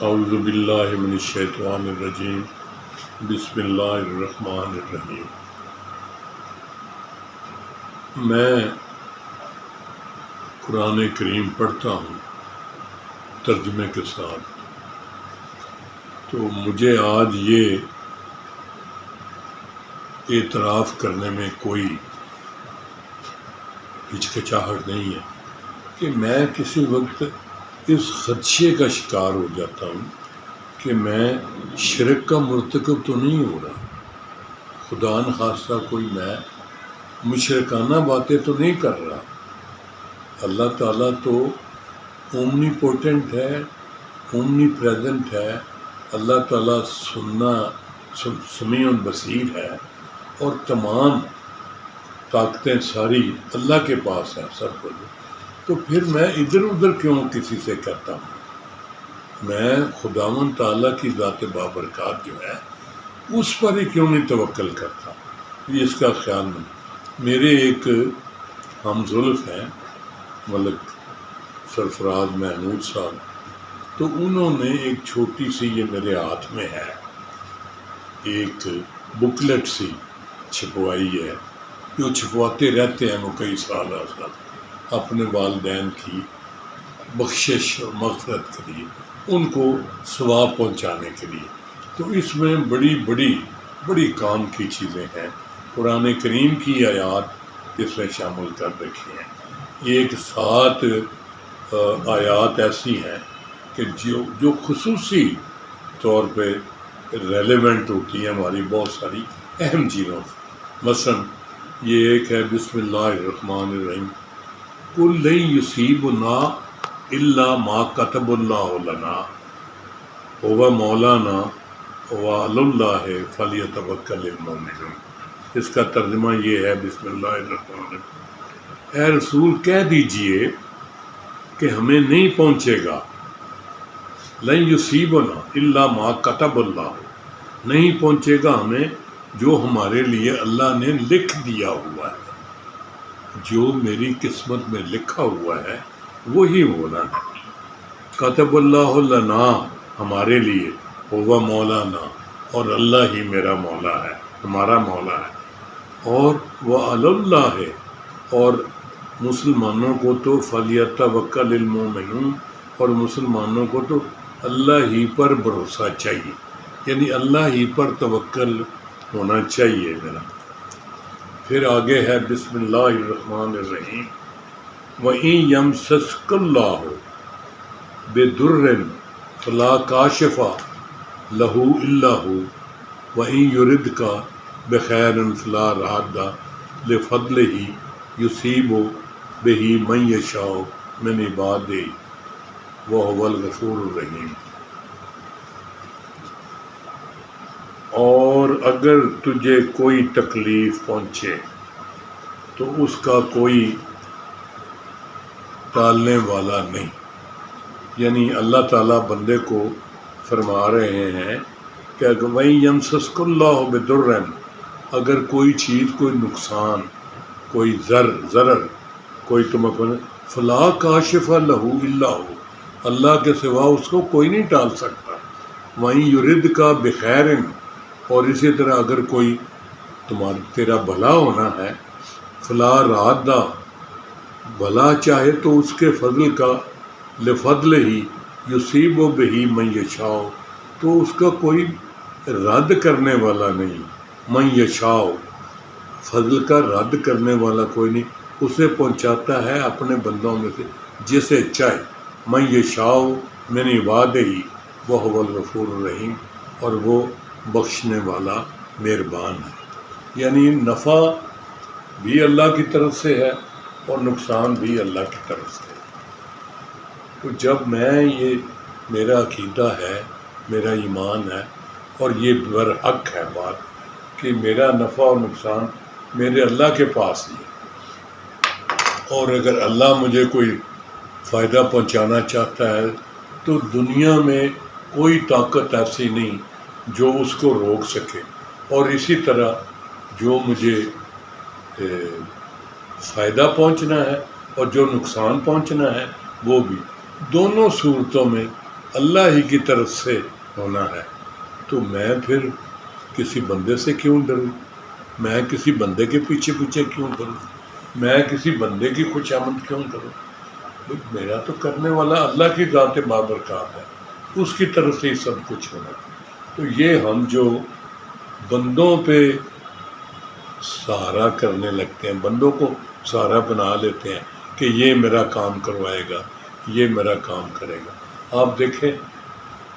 اعوذ باللہ من الشیطان الرجیم بسم اللہ الرحمن الرحیم۔ میں قرآن کریم پڑھتا ہوں ترجمے کے ساتھ، تو مجھے آج یہ اعتراف کرنے میں کوئی ہچکچاہٹ نہیں ہے کہ میں کسی وقت اس خدشے کا شکار ہو جاتا ہوں کہ میں شرک کا مرتکب تو نہیں ہو رہا، خدا نخواستہ کوئی میں مشرکانہ باتیں تو نہیں کر رہا۔ اللہ تعالیٰ تو اومنی پوٹنٹ ہے، اومنی پریزنٹ ہے، اللہ تعالیٰ سمیع بصیر ہے، اور تمام طاقتیں ساری اللہ کے پاس ہیں سب کچھ۔ تو پھر میں ادھر ادھر کیوں کسی سے کرتا ہوں؟ میں خداوند تعالیٰ کی ذات بابرکات جو ہے اس پر ہی کیوں نہیں توکل کرتا؟ یہ اس کا خیال نہیں۔ میرے ایک ہم زلف ہیں ملک سرفراز محمود صاحب، تو انہوں نے ایک چھوٹی سی، یہ میرے ہاتھ میں ہے، ایک بکلیٹ سی چھپوائی ہے، جو چھپواتے رہتے ہیں وہ کئی سال اپنے والدین کی بخشش اور مغفرت کے لیے، ان کو ثواب پہنچانے کے لیے۔ تو اس میں بڑی کام کی چیزیں ہیں، قرآن کریم کی آیات اس میں شامل کر رکھی ہیں۔ ایک 7 آیات ایسی ہیں کہ جو خصوصی طور پہ ریلیونٹ ہوتی ہیں ہماری بہت ساری اہم چیزوں سے۔ مثلا یہ ایک ہے، بسم اللہ الرحمن الرحیم، قُلْ لَن يُصِيبَنَا إِلَّا مَا كَتَبَ اللَّهُ لَنَا هُوَ مَوْلَانَا وَعَلَى اللَّهِ فَلْيَتَوَكَّلِ الْمُؤْمِنُونَ۔ اس کا ترجمہ یہ ہے، بسم اللہ الرحمن الرحیم، اے رسول کہہ دیجئے کہ ہمیں نہیں پہنچے گا، لَن يُصِيبَنَا إِلَّا مَا كَتَبَ اللَّهُ، نہیں پہنچے گا ہمیں جو ہمارے لیے اللہ نے لکھ دیا ہوا ہے، جو میری قسمت میں لکھا ہوا ہے وہی ہونا ہے۔ کتب اللہ لنا، ہمارے لیے، ہوا مولانا، اور اللہ ہی میرا مولا ہے، ہمارا مولا ہے، اور وہ اللہ ہے، اور مسلمانوں کو تو فلیتوکل المؤمنون، اور مسلمانوں کو تو اللہ ہی پر بھروسہ چاہیے، یعنی اللہ ہی پر توکل ہونا چاہیے میرا۔ پھر آگے ہے، بسم اللہ الرحمن الرحیم، وَإِن يَمْسَسْكَ اللَّهُ بِضُرٍّ فَلَا كَاشِفَ لَهُ إِلَّا هُوَ وَإِن يُرِدْكَ بِخَيْرٍ فَلَا رَادَّ لِفَضْلِهِ يُصِيبُ بِهِ مَن يَشَاءُ مِنْ عِبَادِهِ وَهُوَ الْغَفُورُ الرَّحِيمُ۔ اور اگر تجھے کوئی تکلیف پہنچے تو اس کا کوئی ٹالنے والا نہیں، یعنی اللہ تعالیٰ بندے کو فرما رہے ہیں کہ وَإِن يَمْسَسْكَ اللَّهُ بِضُرٍّ، اگر کوئی چیز، کوئی نقصان، کوئی ضرر کوئی تمہیں، فَلَا كَاشِفَ لَهُ إِلَّا هُوَ، اللہ کے سوا اس کو کوئی نہیں ٹال سکتا۔ وَإِن يُرِدْكَ بِخَيْرٍ، اور اسی طرح اگر کوئی تیرا بھلا ہونا ہے، فلا رادہ، بھلا چاہے تو اس کے فضل کا، لفضل ہی، یصیب بہ من یشاء، تو اس کا کوئی رد کرنے والا نہیں، من یشاء، فضل کا رد کرنے والا کوئی نہیں، اسے پہنچاتا ہے اپنے بندوں میں سے جسے چاہے، من یشاء من عبادہ وہو الغفور الرحیم، اور وہ بخشنے والا مہربان ہے۔ یعنی نفع بھی اللہ کی طرف سے ہے اور نقصان بھی اللہ کی طرف سے ہے۔ تو جب میں، یہ میرا عقیدہ ہے، میرا ایمان ہے، اور یہ برحق ہے بات کہ میرا نفع اور نقصان میرے اللہ کے پاس ہی ہے، اور اگر اللہ مجھے کوئی فائدہ پہنچانا چاہتا ہے تو دنیا میں کوئی طاقت ایسی نہیں جو اس کو روک سکے، اور اسی طرح جو مجھے فائدہ پہنچنا ہے اور جو نقصان پہنچنا ہے وہ بھی، دونوں صورتوں میں اللہ ہی کی طرف سے ہونا ہے، تو میں پھر کسی بندے سے کیوں ڈروں؟ میں کسی بندے کے پیچھے پیچھے کیوں کروں؟ میں کسی بندے کی خوش آمد کیوں کروں؟ میرا تو کرنے والا اللہ کی ذات بابرکات ہے، اس کی طرف سے ہی سب کچھ ہونا۔ تو یہ ہم جو بندوں پہ سہارا کرنے لگتے ہیں، بندوں کو سہارا بنا لیتے ہیں کہ یہ میرا کام کروائے گا، یہ میرا کام کرے گا۔ آپ دیکھیں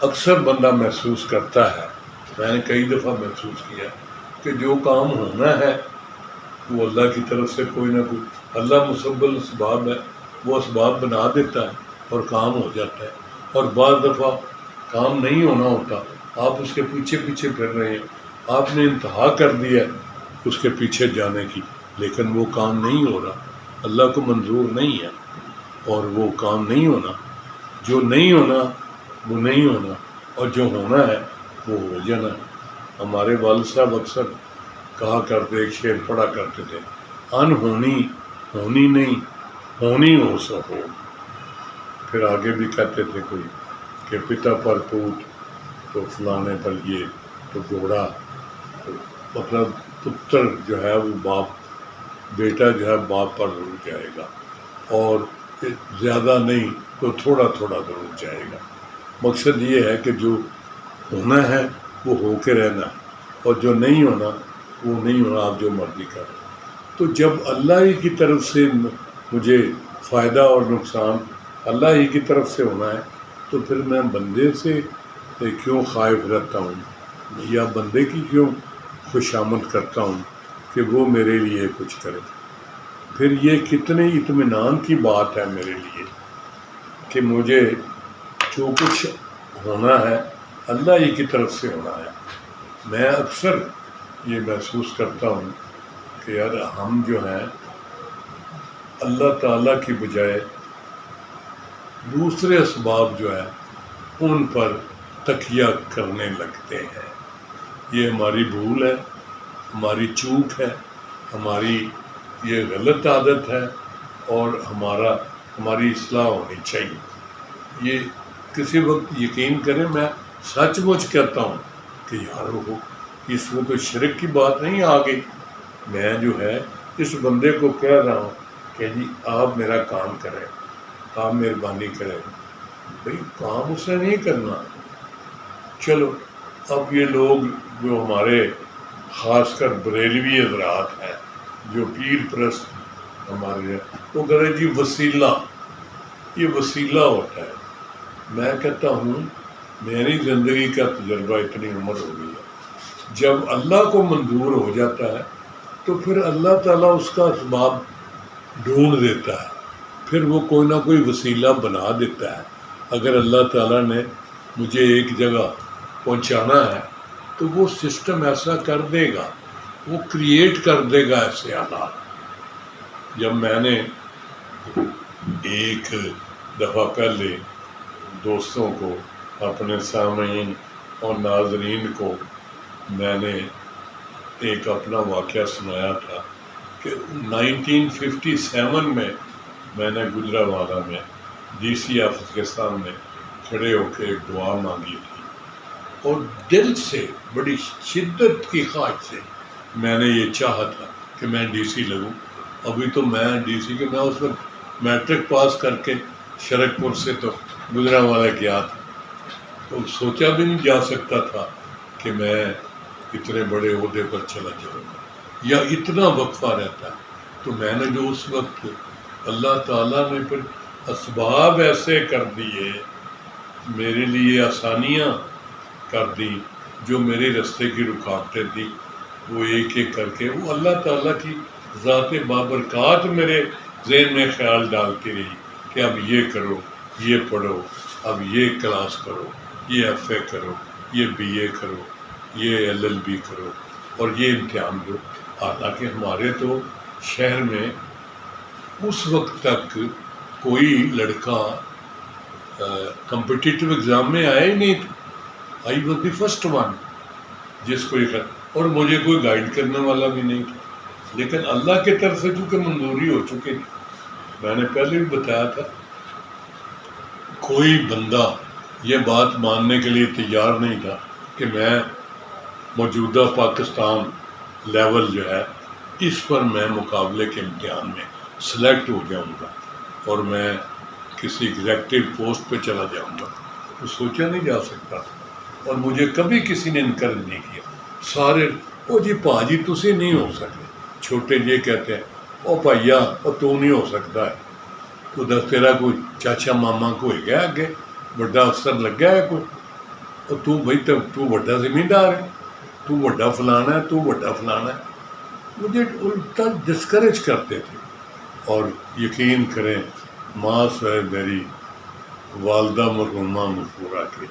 اکثر بندہ محسوس کرتا ہے، میں نے کئی دفعہ محسوس کیا کہ جو کام ہونا ہے وہ اللہ کی طرف سے کوئی نہ کوئی، اللہ مسبب الاسباب ہے، وہ اسباب بنا دیتا ہے اور کام ہو جاتا ہے۔ اور بعض دفعہ کام نہیں ہونا ہوتا، آپ اس کے پیچھے پیچھے پھر رہے ہیں، آپ نے انتہا کر دی ہے اس کے پیچھے جانے کی، لیکن وہ کام نہیں ہو رہا، اللہ کو منظور نہیں ہے، اور وہ کام نہیں ہونا۔ جو نہیں ہونا وہ نہیں ہونا، اور جو ہونا ہے وہ ہو جانا ہے۔ ہمارے والد صاحب اکثر کہا کرتے، ایک شعر پڑھا کرتے تھے، انہونی ہونی نہیں، ہونی ہو سو ہو۔ پھر آگے بھی کہتے تھے کوئی کہ پتا پر پوت تو فلانے پر یہ تو گھوڑا، تو مطلب پتر جو ہے وہ باپ، بیٹا جو ہے باپ پر ضرور جائے گا، اور زیادہ نہیں تو تھوڑا تھوڑا ضرور جائے گا۔ مقصد یہ ہے کہ جو ہونا ہے وہ ہو کے رہنا ہے، اور جو نہیں ہونا وہ نہیں ہونا، آپ جو مرضی کریں۔ تو جب اللہ ہی کی طرف سے مجھے فائدہ اور نقصان اللہ ہی کی طرف سے ہونا ہے، تو پھر میں بندے سے کیوں خائف رہتا ہوں، یا بندے کی کیوں خوش آمد کرتا ہوں کہ وہ میرے لیے کچھ کرے؟ پھر یہ کتنے اطمینان کی بات ہے میرے لیے کہ مجھے جو کچھ ہونا ہے اللہ ہی کی طرف سے ہونا ہے۔ میں اکثر یہ محسوس کرتا ہوں کہ یار ہم جو ہیں اللہ تعالیٰ کی بجائے دوسرے اسباب جو ہے ان پر تکیہ کرنے لگتے ہیں۔ یہ ہماری بھول ہے، ہماری چوک ہے، ہماری یہ غلط عادت ہے، اور ہماری اصلاح ہونی چاہیے۔ یہ کسی وقت یقین کریں میں سچ مچ کہتا ہوں کہ یار وہ اس میں تو شرک کی بات نہیں آ گئی۔ میں جو ہے اس بندے کو کہہ رہا ہوں کہ جی آپ میرا کام کریں، آپ مہربانی کریں، بھئی کام اس نے نہیں کرنا۔ چلو اب یہ لوگ جو ہمارے خاص کر بریلوی حضرات ہیں، جو پیر پرست ہمارے ہیں، وہ کہتے ہیں جی وسیلہ، یہ وسیلہ ہوتا ہے۔ میں کہتا ہوں میری زندگی کا تجربہ اتنی عمر ہو گئی ہے، جب اللہ کو منظور ہو جاتا ہے تو پھر اللہ تعالیٰ اس کا اسباب ڈھونڈ دیتا ہے، پھر وہ کوئی نہ کوئی وسیلہ بنا دیتا ہے۔ اگر اللہ تعالیٰ نے مجھے ایک جگہ پہنچانا ہے تو وہ سسٹم ایسا کر دے گا، وہ کریٹ کر دے گا ایسے حالات۔ جب میں نے ایک دفعہ پہلے دوستوں کو، اپنے سامعین اور ناظرین کو میں نے ایک اپنا واقعہ سنایا تھا کہ 1957 میں نے گجرانوالہ میں ڈی سی آفس کے سامنے کھڑے ہو کے ایک دعا مانگی تھی، اور دل سے بڑی شدت کی خواہش سے میں نے یہ چاہا تھا کہ میں ڈی سی لگوں۔ ابھی تو میں ڈی سی کے، میں اس وقت میٹرک پاس کر کے شرک پور سے تو گجرانوالہ گیا تھا، تو سوچا بھی نہیں جا سکتا تھا کہ میں اتنے بڑے عہدے پر چلا جاؤں گا یا اتنا وقفہ رہتا ہے۔ تو میں نے جو اس وقت اللہ تعالیٰ نے پھر اسباب ایسے کر دیے، میرے لیے آسانیاں کر دی، جو میرے رستے کی رکاوٹیں تھیں وہ ایک ایک کر کے، وہ اللہ تعالیٰ کی ذات بابرکات میرے ذہن میں خیال ڈالتی رہی کہ اب یہ کرو، یہ پڑھو، اب یہ کلاس کرو، یہ ایف اے کرو، یہ بی اے کرو، یہ ایل ایل بی کرو، اور یہ امتحان دو۔ حالانکہ ہمارے تو شہر میں اس وقت تک کوئی لڑکا کمپٹیٹیو ایگزام میں آیا ہی نہیں تھا۔ I was the first one جس کو یہ اور مجھے کوئی گائیڈ کرنے والا بھی نہیں تھا، لیکن اللہ کی طرف سے چونکہ منظوری ہو چکی تھی۔ میں نے پہلے بھی بتایا تھا، کوئی بندہ یہ بات ماننے کے لیے تیار نہیں تھا کہ میں موجودہ پاکستان لیول جو ہے اس پر میں مقابلے کے امتحان میں سلیکٹ ہو جاؤں گا اور میں کسی ایگزیکٹو پوسٹ پہ چلا جاؤں گا، تو سوچا نہیں جا سکتا۔ اور مجھے کبھی کسی نے انکریج نہیں کیا، سارے او جی پاجی تسی نہیں ہو سکتے، چھوٹے یہ کہتے ہیں او بھائیا او تو نہیں ہو سکتا ہے، تو دس تیرا کوئی چاچا ماما کوئی گیا اگے بڑا افسر لگا ہے کوئی، اور تو بھائی تو بڑا زمیندار ہے، تو بڑا فلانا ہے، تو بڑا فلانا ہے، مجھے الٹا ڈسکریج کرتے تھے۔ اور یقین کریں ماں سے میری والدہ مرحومہ مذکورہ کے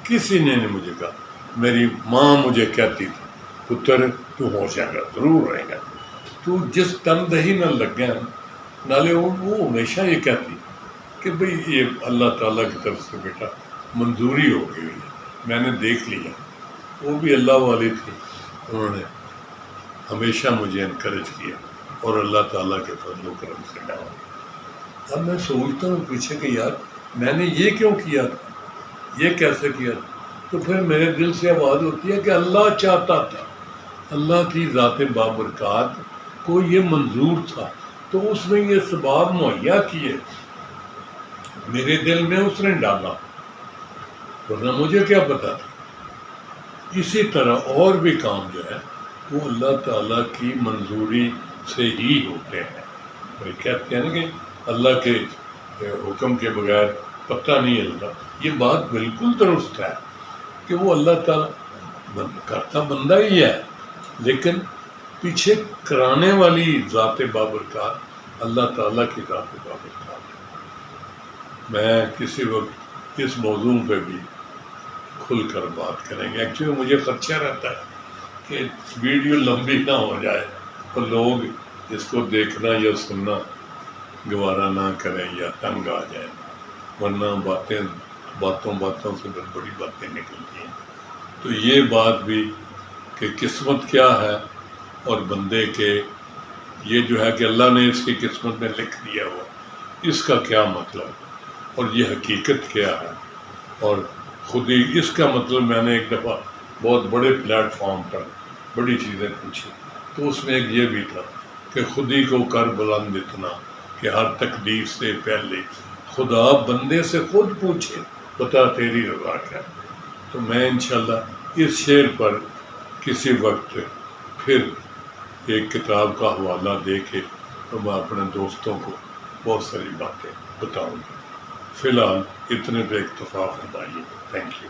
کسی نے نہیں مجھے کہا، میری ماں مجھے کہتی تھی پتر تو ہو جائے گا، ضرور رہے گا، تو جس تندہی نہ لگ گیا نالے وہ ہمیشہ یہ کہتی کہ بھئی یہ اللہ تعالیٰ کی طرف سے بیٹا منظوری ہو گئی ہے، میں نے دیکھ لیا۔ وہ بھی اللہ والی تھی، انہوں نے ہمیشہ مجھے انکریج کیا اور اللہ تعالیٰ کے فضل و کرم سے ڈالا۔ اب میں سوچتا ہوں پیچھے کہ یار میں نے یہ کیوں کیا تھا، یہ کیسے کیا تھا، تو پھر میرے دل سے آواز ہوتی ہے کہ اللہ چاہتا تھا، اللہ کی ذات بابرکات کو یہ منظور تھا تو اس نے یہ اسباب مہیا کیے، میرے دل میں اس نے ڈالا، ورنہ مجھے کیا پتا تھا۔ اسی طرح اور بھی کام جو ہے وہ اللہ تعالیٰ کی منظوری سے ہی ہوتے ہیں۔ وہ کہتے ہیں نا کہ اللہ کے حکم کے بغیر پتہ نہیں ہلتا، یہ بات بالکل درست ہے کہ وہ اللہ تعالیٰ کرتا بندہ ہی ہے، لیکن پیچھے کرانے والی ذات بابرکات اللہ تعالیٰ کی ذات بابرکات ہے۔ میں کسی وقت اس موضوع پہ بھی کھل کر بات کریں گے۔ ایکچولی مجھے خدشہ رہتا ہے کہ ویڈیو لمبی نہ ہو جائے اور لوگ اس کو دیکھنا یا سننا گوارا نہ کریں یا تنگ آ جائیں، ورنہ باتوں سے بڑی باتیں نکلتی ہیں۔ تو یہ بات بھی کہ قسمت کیا ہے اور بندے کے یہ جو ہے کہ اللہ نے اس کی قسمت میں لکھ دیا ہوا، اس کا کیا مطلب اور یہ حقیقت کیا ہے، اور خود ہی اس کا مطلب میں نے ایک دفعہ بہت بڑے پلیٹ فارم پر بڑی چیزیں پوچھی، تو اس میں ایک یہ بھی تھا کہ خود ہی کو کر بلند اتنا کہ ہر تقدیر سے پہلے خدا بندے سے خود پوچھے بتا تیری رضا کیا۔ تو میں انشاءاللہ اس شعر پر کسی وقت پھر ایک کتاب کا حوالہ دے کے تو میں اپنے دوستوں کو بہت ساری باتیں بتاؤں گا۔ فی الحال اتنے پہ اکتفا فرمائیے۔ Thank you.